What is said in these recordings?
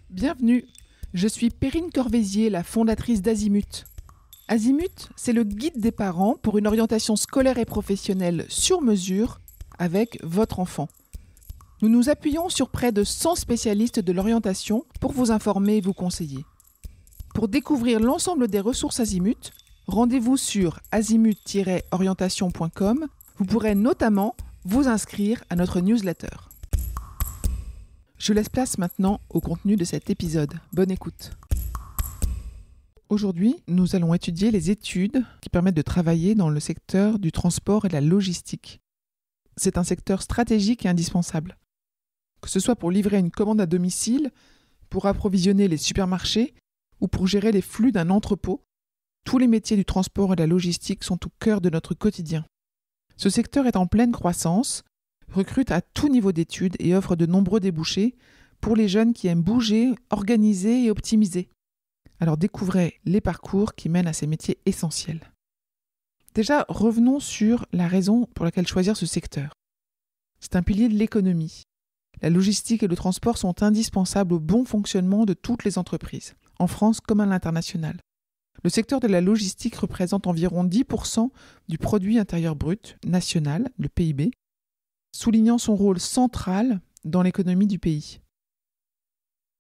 Bienvenue, je suis Perrine Corvézier, la fondatrice d'Azimut. Azimut, c'est le guide des parents pour une orientation scolaire et professionnelle sur mesure avec votre enfant. Nous nous appuyons sur près de 100 spécialistes de l'orientation pour vous informer et vous conseiller. Pour découvrir l'ensemble des ressources Azimut, rendez-vous sur azimut-orientation.com. Vous pourrez notamment vous inscrire à notre newsletter. Je laisse place maintenant au contenu de cet épisode. Bonne écoute. Aujourd'hui, nous allons étudier les études qui permettent de travailler dans le secteur du transport et de la logistique. C'est un secteur stratégique et indispensable. Que ce soit pour livrer une commande à domicile, pour approvisionner les supermarchés ou pour gérer les flux d'un entrepôt, tous les métiers du transport et de la logistique sont au cœur de notre quotidien. Ce secteur est en pleine croissance, recrute à tout niveau d'études et offre de nombreux débouchés pour les jeunes qui aiment bouger, organiser et optimiser. Alors découvrez les parcours qui mènent à ces métiers essentiels. Déjà, revenons sur la raison pour laquelle choisir ce secteur. C'est un pilier de l'économie. La logistique et le transport sont indispensables au bon fonctionnement de toutes les entreprises, en France comme à l'international. Le secteur de la logistique représente environ 10% du produit intérieur brut national, le PIB, soulignant son rôle central dans l'économie du pays.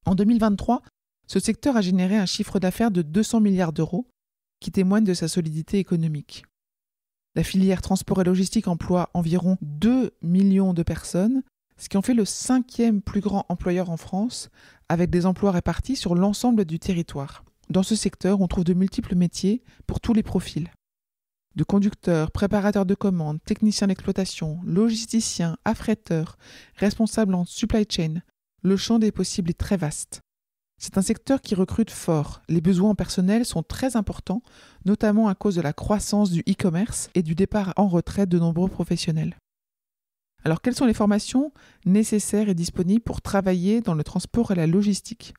En 2023, ce secteur a généré un chiffre d'affaires de 200 milliards d'euros, qui témoigne de sa solidité économique. La filière transport et logistique emploie environ 2 millions de personnes, ce qui en fait le 5e plus grand employeur en France, avec des emplois répartis sur l'ensemble du territoire. Dans ce secteur, on trouve de multiples métiers pour tous les profils. De conducteurs, préparateurs de commandes, techniciens d'exploitation, logisticiens, affréteurs, responsables en supply chain, le champ des possibles est très vaste. C'est un secteur qui recrute fort. Les besoins en personnel sont très importants, notamment à cause de la croissance du e-commerce et du départ en retraite de nombreux professionnels. Alors, quelles sont les formations nécessaires et disponibles pour travailler dans le transport et la logistique ?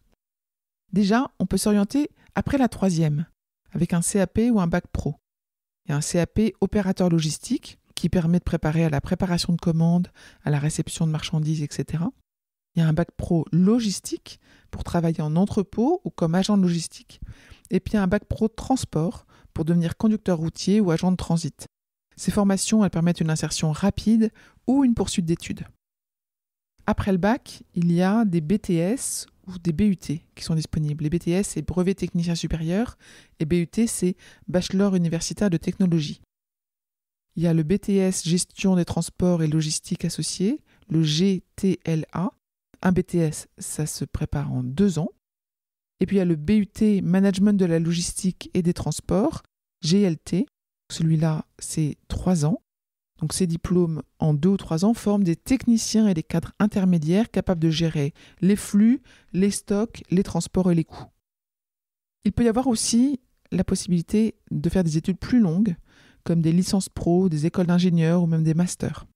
Déjà, on peut s'orienter après la 3e, avec un CAP ou un bac pro. Il y a un CAP opérateur logistique qui permet de préparer à la préparation de commandes, à la réception de marchandises, etc. Il y a un bac pro logistique pour travailler en entrepôt ou comme agent de logistique. Et puis un bac pro transport pour devenir conducteur routier ou agent de transit. Ces formations, elles permettent une insertion rapide ou une poursuite d'études. Après le bac, il y a des BTS ou des BUT qui sont disponibles. Les BTS, c'est brevet technicien supérieur et BUT, c'est bachelor universitaire de technologie. Il y a le BTS gestion des transports et logistique associés, le GTLA. Un BTS, ça se prépare en 2 ans. Et puis il y a le BUT management de la logistique et des transports, GLT. Celui-là, c'est 3 ans. Donc ces diplômes en 2 ou 3 ans forment des techniciens et des cadres intermédiaires capables de gérer les flux, les stocks, les transports et les coûts. Il peut y avoir aussi la possibilité de faire des études plus longues, comme des licences pro, des écoles d'ingénieurs ou même des masters.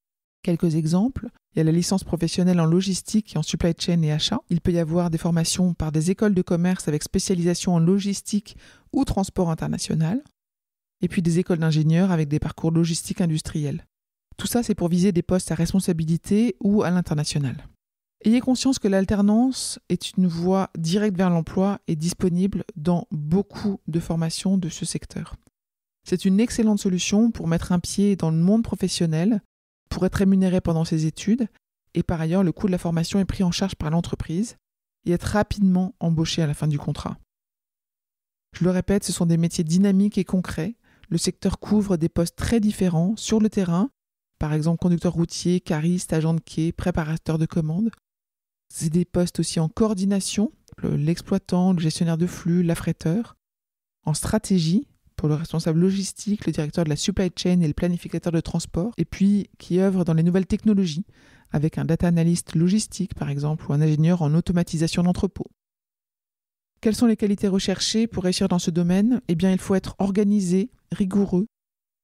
Quelques exemples, il y a la licence professionnelle en logistique et en supply chain et achat. Il peut y avoir des formations par des écoles de commerce avec spécialisation en logistique ou transport international. Et puis des écoles d'ingénieurs avec des parcours logistiques industriels. Tout ça, c'est pour viser des postes à responsabilité ou à l'international. Ayez conscience que l'alternance est une voie directe vers l'emploi et disponible dans beaucoup de formations de ce secteur. C'est une excellente solution pour mettre un pied dans le monde professionnel, pour être rémunéré pendant ses études, et par ailleurs, le coût de la formation est pris en charge par l'entreprise et être rapidement embauché à la fin du contrat. Je le répète, ce sont des métiers dynamiques et concrets. Le secteur couvre des postes très différents sur le terrain, par exemple conducteur routier, cariste, agent de quai, préparateur de commandes. C'est des postes aussi en coordination, l'exploitant, le gestionnaire de flux, l'affréteur, en stratégie, pour le responsable logistique, le directeur de la supply chain et le planificateur de transport, et puis qui œuvre dans les nouvelles technologies, avec un data analyst logistique par exemple, ou un ingénieur en automatisation d'entrepôt. Quelles sont les qualités recherchées pour réussir dans ce domaine ? Eh bien, il faut être organisé, rigoureux,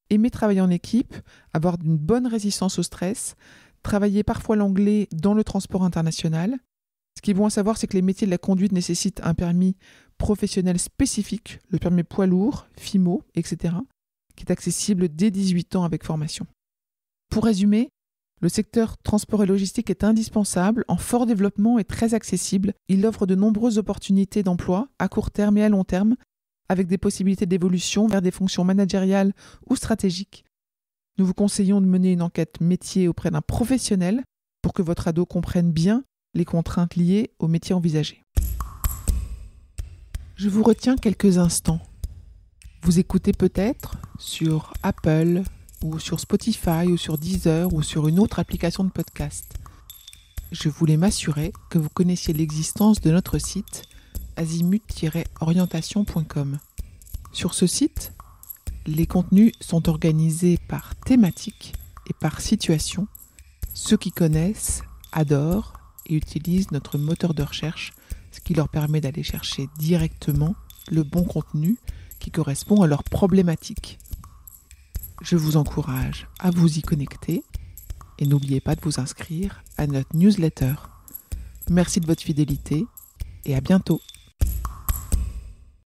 aimer travailler en équipe, avoir une bonne résistance au stress, travailler parfois l'anglais dans le transport international. Ce qui est bon à savoir, c'est que les métiers de la conduite nécessitent un permis professionnel spécifique, le permis poids lourd, FIMO, etc., qui est accessible dès 18 ans avec formation. Pour résumer, Le secteur transport et logistique est indispensable, en fort développement et très accessible. Il offre de nombreuses opportunités d'emploi à court terme et à long terme, avec des possibilités d'évolution vers des fonctions managériales ou stratégiques. Nous vous conseillons de mener une enquête métier auprès d'un professionnel pour que votre ado comprenne bien les contraintes liées au métier envisagé. Je vous retiens quelques instants. Vous écoutez peut-être sur Apple ou sur Spotify ou sur Deezer ou sur une autre application de podcast. Je voulais m'assurer que vous connaissiez l'existence de notre site azimut-orientation.com. Sur ce site, les contenus sont organisés par thématique et par situation. Ceux qui connaissent adorent et utilisent notre moteur de recherche, ce qui leur permet d'aller chercher directement le bon contenu qui correspond à leurs problématiques. Je vous encourage à vous y connecter et n'oubliez pas de vous inscrire à notre newsletter. Merci de votre fidélité et à bientôt.